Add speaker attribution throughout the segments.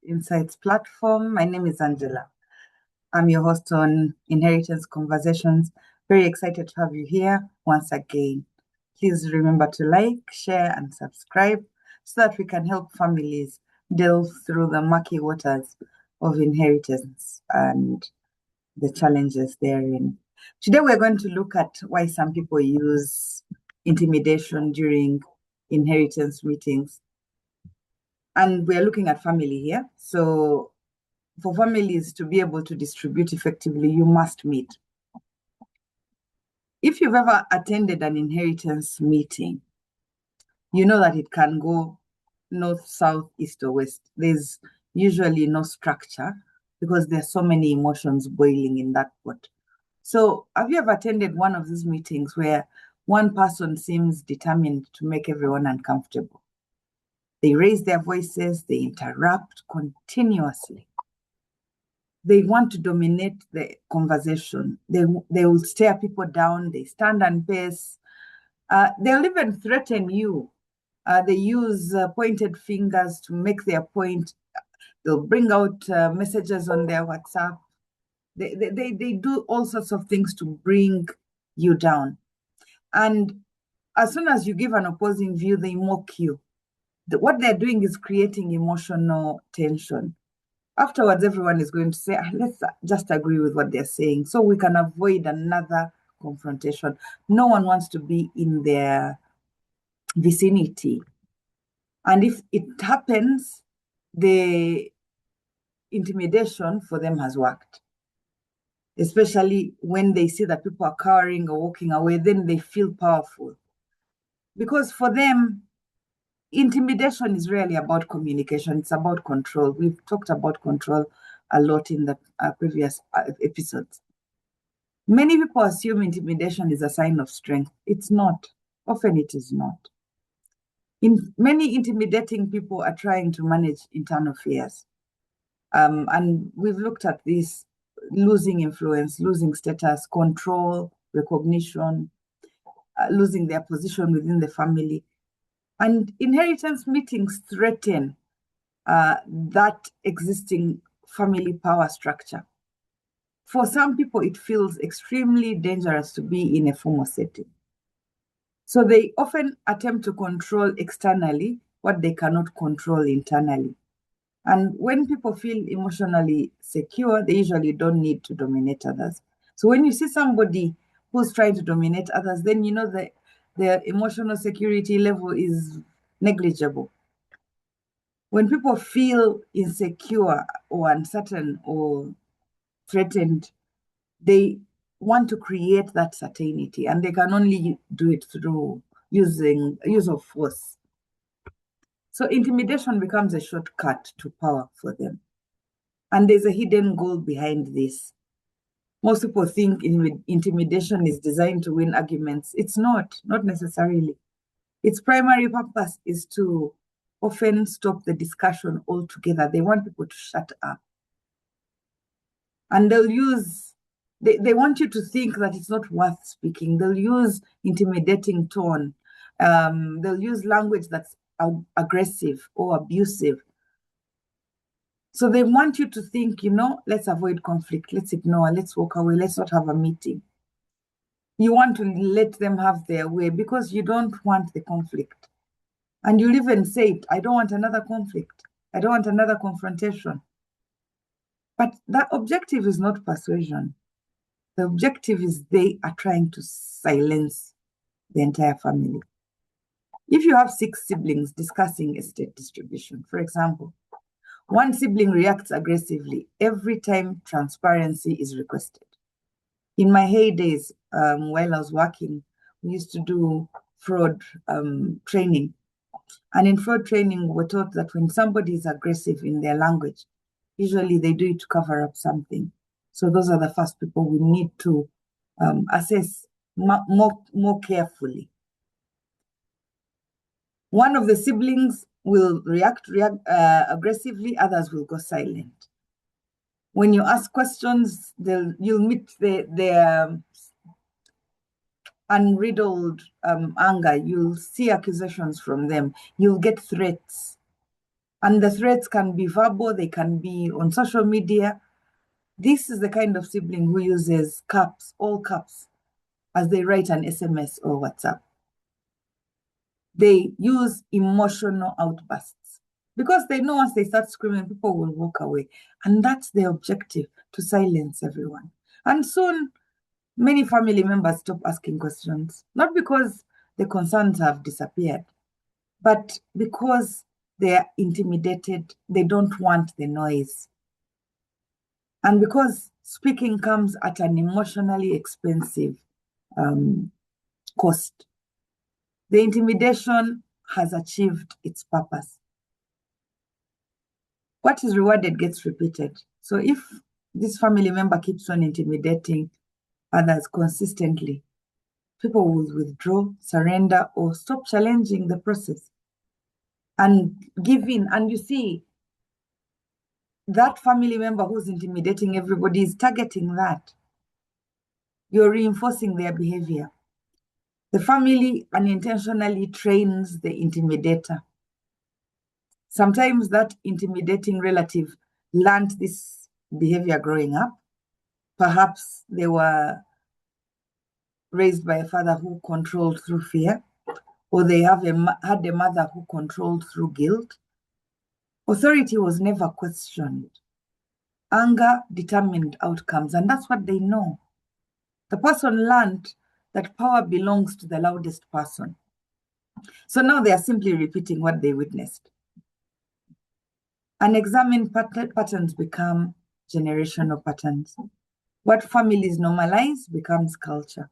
Speaker 1: Insights platform. My name is Angela. I'm your host on Inheritance Conversations. Very excited to have you here once again. Please remember to like, share, and subscribe so that we can help families delve through the murky waters of inheritance and the challenges therein. Today, we're going to look at why some people use intimidation during inheritance meetings. And we're looking at family here. So for families to be able to distribute effectively, you must meet. If you've ever attended an inheritance meeting, you know that it can go north, south, east, or west. There's usually no structure because there's so many emotions boiling in that pot. So have you ever attended one of these meetings where one person seems determined to make everyone uncomfortable? They raise their voices, they interrupt continuously. They want to dominate the conversation. They will stare people down, they stand and pace. They'll even threaten you. They use pointed fingers to make their point. They'll bring out messages on their WhatsApp. They do all sorts of things to bring you down. And as soon as you give an opposing view, they mock you. What they're doing is creating emotional tension. Afterwards, everyone is going to say, let's just agree with what they're saying so we can avoid another confrontation. No one wants to be in their vicinity. And if it happens, the intimidation for them has worked. Especially when they see that people are cowering or walking away, then they feel powerful. Because for them, intimidation is really about communication. It's about control. We've talked about control a lot in the previous episodes. Many people assume intimidation is a sign of strength. It's not. Often it is not. Many intimidating people are trying to manage internal fears. And we've looked at this: losing influence, losing status, control, recognition, losing their position within the family. And inheritance meetings threaten that existing family power structure. For some people, it feels extremely dangerous to be in a formal setting. So they often attempt to control externally what they cannot control internally. And when people feel emotionally secure, they usually don't need to dominate others. So when you see somebody who's trying to dominate others, then you know that their emotional security level is negligible. When people feel insecure or uncertain or threatened, they want to create that certainty, and they can only do it through use of force. So intimidation becomes a shortcut to power for them. And there's a hidden goal behind this. Most people think intimidation is designed to win arguments. It's not necessarily. Its primary purpose is to often stop the discussion altogether. They want people to shut up. And they want you to think that it's not worth speaking. They'll use intimidating tone. They'll use language that's aggressive or abusive. So they want you to think, let's avoid conflict, let's ignore, let's walk away, let's not have a meeting. You want to let them have their way because you don't want the conflict. And you'll even say it, I don't want another conflict. I don't want another confrontation. But that objective is not persuasion. The objective is they are trying to silence the entire family. If you have 6 siblings discussing estate distribution, for example, one sibling reacts aggressively every time transparency is requested. In my heydays, while I was working, we used to do fraud training. And in fraud training, we're taught that when somebody is aggressive in their language, usually they do it to cover up something. So those are the first people we need to assess more carefully. One of the siblings will react aggressively, others will go silent. When you ask questions, you'll meet their unriddled anger. You'll see accusations from them. You'll get threats. And the threats can be verbal, they can be on social media. This is the kind of sibling who uses caps, all caps, as they write an SMS or WhatsApp. They use emotional outbursts because they know once they start screaming, people will walk away. And that's their objective, to silence everyone. And soon, many family members stop asking questions, not because the concerns have disappeared, but because they are intimidated, they don't want the noise. And because speaking comes at an emotionally expensive cost, the intimidation has achieved its purpose. What is rewarded gets repeated. So if this family member keeps on intimidating others consistently, people will withdraw, surrender, or stop challenging the process and give in. And you see, that family member who's intimidating everybody is targeting that. You're reinforcing their behavior. The family unintentionally trains the intimidator. Sometimes that intimidating relative learned this behavior growing up. Perhaps they were raised by a father who controlled through fear, or they had a mother who controlled through guilt. Authority was never questioned. Anger determined outcomes, and that's what they know. The person learned that power belongs to the loudest person. So now they are simply repeating what they witnessed. Unexamined patterns become generational patterns. What families normalize becomes culture.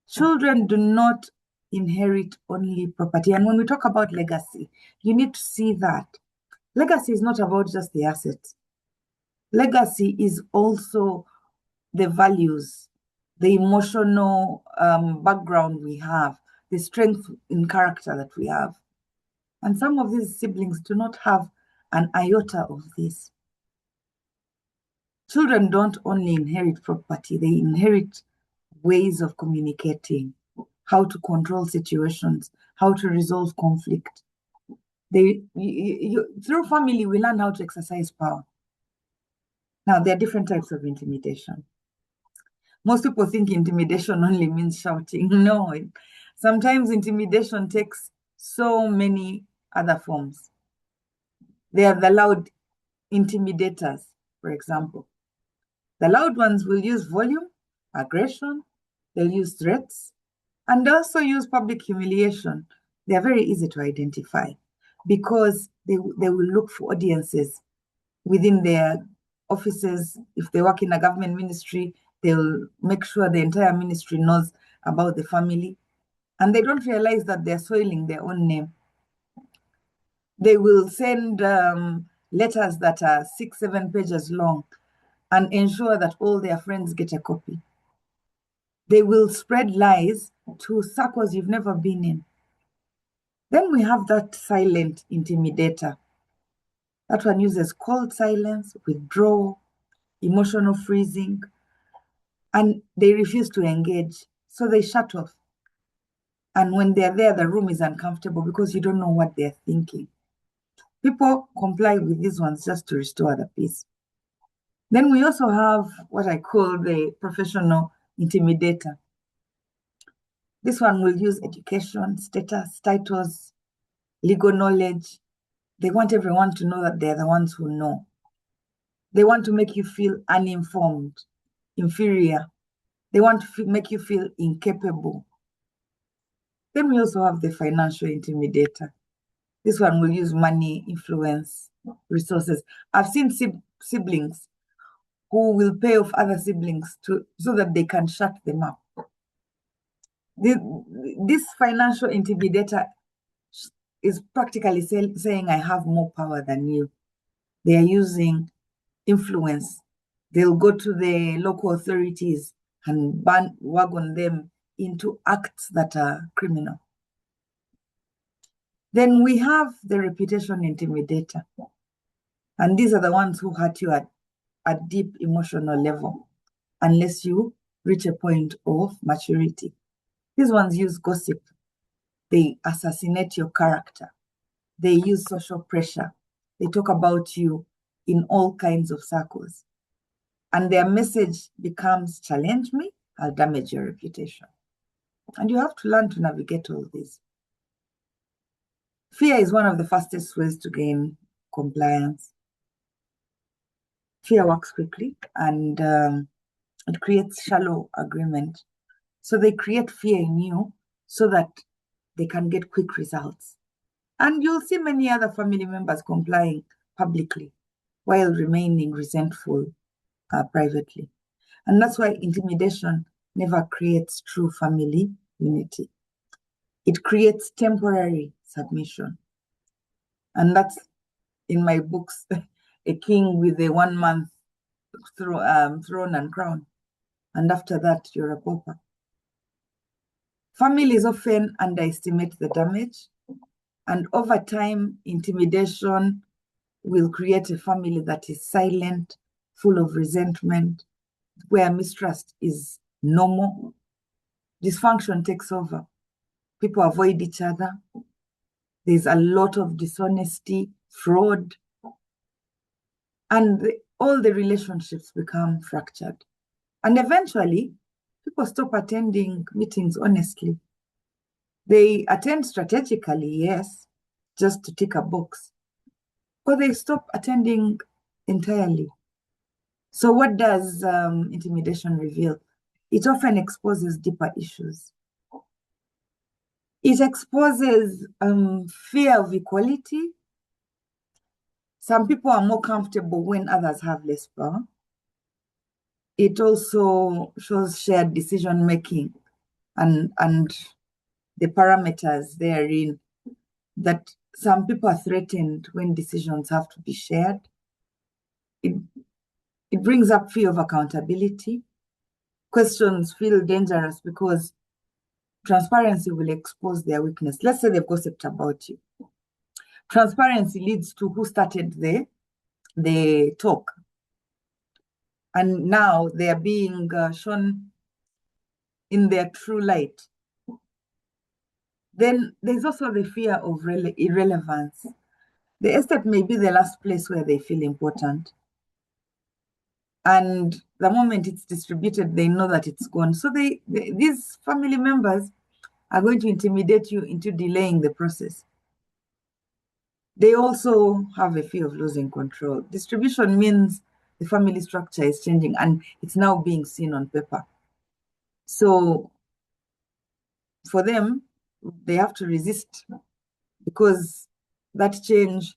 Speaker 1: Children do not inherit only property. And when we talk about legacy, you need to see that. Legacy is not about just the assets. Legacy is also the values, the emotional background we have, the strength in character that we have. And some of these siblings do not have an iota of this. Children don't only inherit property, they inherit ways of communicating, how to control situations, how to resolve conflict. Through family, we learn how to exercise power. Now, there are different types of intimidation. Most people think intimidation only means shouting. No, sometimes intimidation takes so many other forms. They are the loud intimidators, for example. The loud ones will use volume, aggression, they'll use threats, and also use public humiliation. They're very easy to identify because they will look for audiences within their offices. If they work in a government ministry, they'll make sure the entire ministry knows about the family, and they don't realize that they're soiling their own name. They will send letters that are 6-7 pages long and ensure that all their friends get a copy. They will spread lies to circles you've never been in. Then we have that silent intimidator. That one uses cold silence, withdrawal, emotional freezing, and they refuse to engage. So they shut off. And when they're there, the room is uncomfortable because you don't know what they're thinking. People comply with these ones just to restore the peace. Then we also have what I call the professional intimidator. This one will use education, status, titles, legal knowledge. They want everyone to know that they're the ones who know. They want to make you feel uninformed, inferior. They want to make you feel incapable. Then we also have the financial intimidator. This one will use money, influence, resources. I've seen siblings who will pay off other siblings so that they can shut them up. This financial intimidator is practically saying, I have more power than you. They are using influence. They'll go to the local authorities and wagon them into acts that are criminal. Then we have the reputation intimidator. And these are the ones who hurt you at a deep emotional level, unless you reach a point of maturity. These ones use gossip. They assassinate your character. They use social pressure. They talk about you in all kinds of circles. And their message becomes, challenge me, I'll damage your reputation. And you have to learn to navigate all this. Fear is one of the fastest ways to gain compliance. Fear works quickly, and it creates shallow agreement. So they create fear in you so that they can get quick results. And you'll see many other family members complying publicly while remaining resentful privately. And that's why intimidation never creates true family unity. It creates temporary submission. And that's in my books, a king with a 1 month throne and crown. And after that, you're a pauper. Families often underestimate the damage. And over time, intimidation will create a family that is silent, full of resentment, where mistrust is normal. Dysfunction takes over. People avoid each other. There's a lot of dishonesty, fraud, and all the relationships become fractured. And eventually, people stop attending meetings honestly. They attend strategically, yes, just to tick a box, or they stop attending entirely. So what does intimidation reveal? It often exposes deeper issues. It exposes fear of equality. Some people are more comfortable when others have less power. It also shows shared decision-making and the parameters therein, that some people are threatened when decisions have to be shared. It brings up fear of accountability. Questions feel dangerous because transparency will expose their weakness. Let's say they've gossiped about you. Transparency leads to who started the talk. And now they are being shown in their true light. Then there's also the fear of irrelevance. The estate may be the last place where they feel important. And the moment it's distributed, they know that it's gone. So these family members are going to intimidate you into delaying the process. They also have a fear of losing control. Distribution means the family structure is changing and it's now being seen on paper. So for them, they have to resist because that change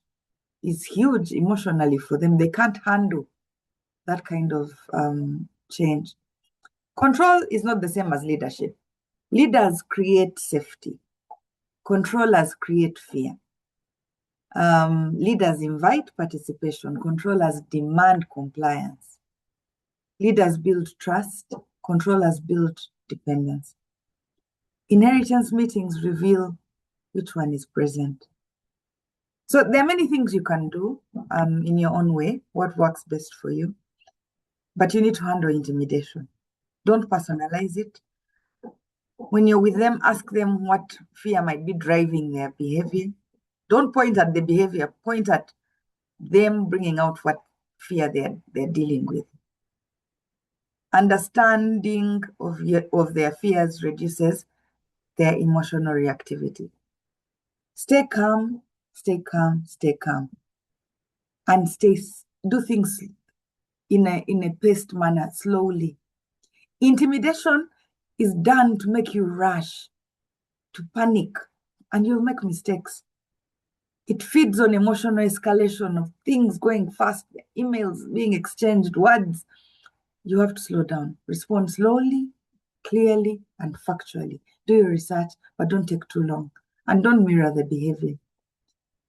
Speaker 1: is huge emotionally for them. They can't handle that kind of change. Control is not the same as leadership. Leaders create safety. Controllers create fear. Leaders invite participation. Controllers demand compliance. Leaders build trust. Controllers build dependence. Inheritance meetings reveal which one is present. So there are many things you can do in your own way, what works best for you. But you need to handle intimidation. Don't personalize it. When you're with them, ask them what fear might be driving their behavior. Don't point at the behavior, point at them bringing out what fear they're dealing with. Understanding of their fears reduces their emotional reactivity. Stay calm, stay calm, stay calm. And do things in a paced manner, slowly. Intimidation is done to make you rush, to panic, and you'll make mistakes. It feeds on emotional escalation of things going fast, emails being exchanged, words. You have to slow down. Respond slowly, clearly, and factually. Do your research, but don't take too long. And don't mirror the behavior.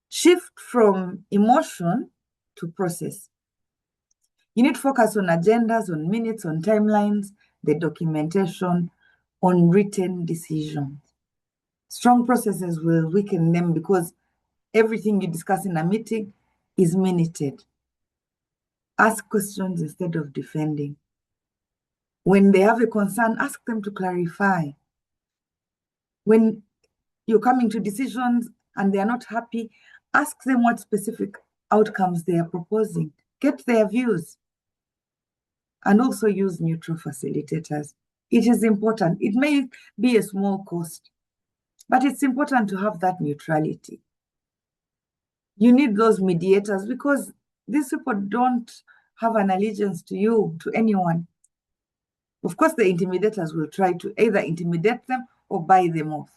Speaker 1: Shift from emotion to process. You need to focus on agendas, on minutes, on timelines, the documentation, on written decisions. Strong processes will weaken them because everything you discuss in a meeting is minuted. Ask questions instead of defending. When they have a concern, ask them to clarify. When you're coming to decisions and they're not happy, ask them what specific outcomes they are proposing, get their views, and also use neutral facilitators. It is important. It may be a small cost, but it's important to have that neutrality. You need those mediators because these people don't have an allegiance to you, to anyone. Of course, the intimidators will try to either intimidate them or buy them off.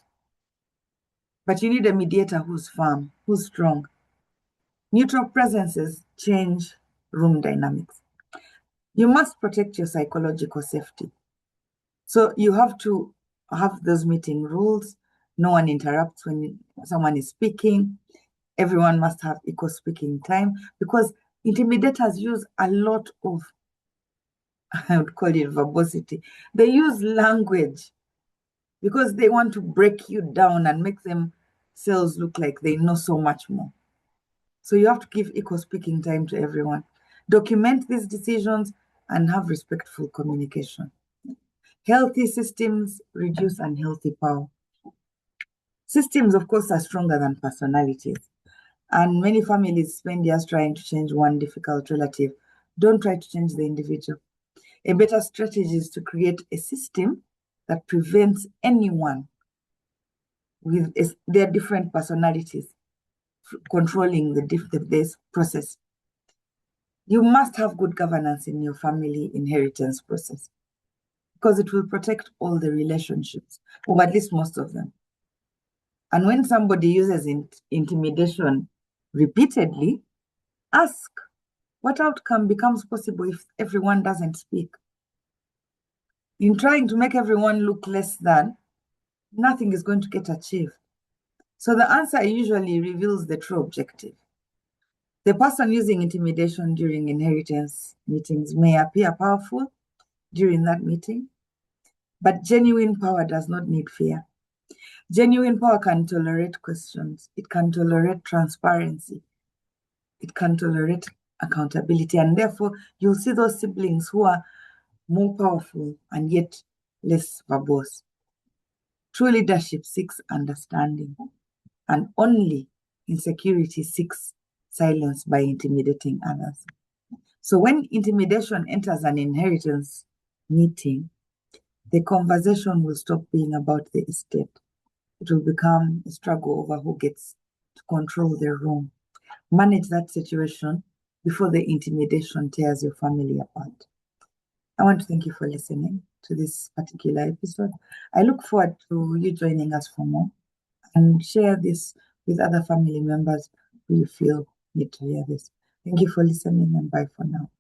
Speaker 1: But you need a mediator who's firm, who's strong. Neutral presences change room dynamics. You must protect your psychological safety. So you have to have those meeting rules. No one interrupts when someone is speaking. Everyone must have equal speaking time because intimidators use a lot of, I would call it verbosity. They use language because they want to break you down and make themselves look like they know so much more. So you have to give equal speaking time to everyone. Document these decisions and have respectful communication. Healthy systems reduce unhealthy power. Systems, of course, are stronger than personalities. And many families spend years trying to change one difficult relative. Don't try to change the individual. A better strategy is to create a system that prevents anyone with their different personalities controlling this process. You must have good governance in your family inheritance process because it will protect all the relationships, or at least most of them. And when somebody uses intimidation repeatedly, ask what outcome becomes possible if everyone doesn't speak. In trying to make everyone look less than, nothing is going to get achieved. So the answer usually reveals the true objective. The person using intimidation during inheritance meetings may appear powerful during that meeting, but genuine power does not need fear. Genuine power can tolerate questions. It can tolerate transparency. It can tolerate accountability. And therefore, you'll see those siblings who are more powerful and yet less verbose. True leadership seeks understanding, and only insecurity seeks silence by intimidating others. So when intimidation enters an inheritance meeting, the conversation will stop being about the estate. It will become a struggle over who gets to control the room. Manage that situation before the intimidation tears your family apart. I want to thank you for listening to this particular episode. I look forward to you joining us for more and share this with other family members who you feel need to hear this. Thank you for listening and bye for now.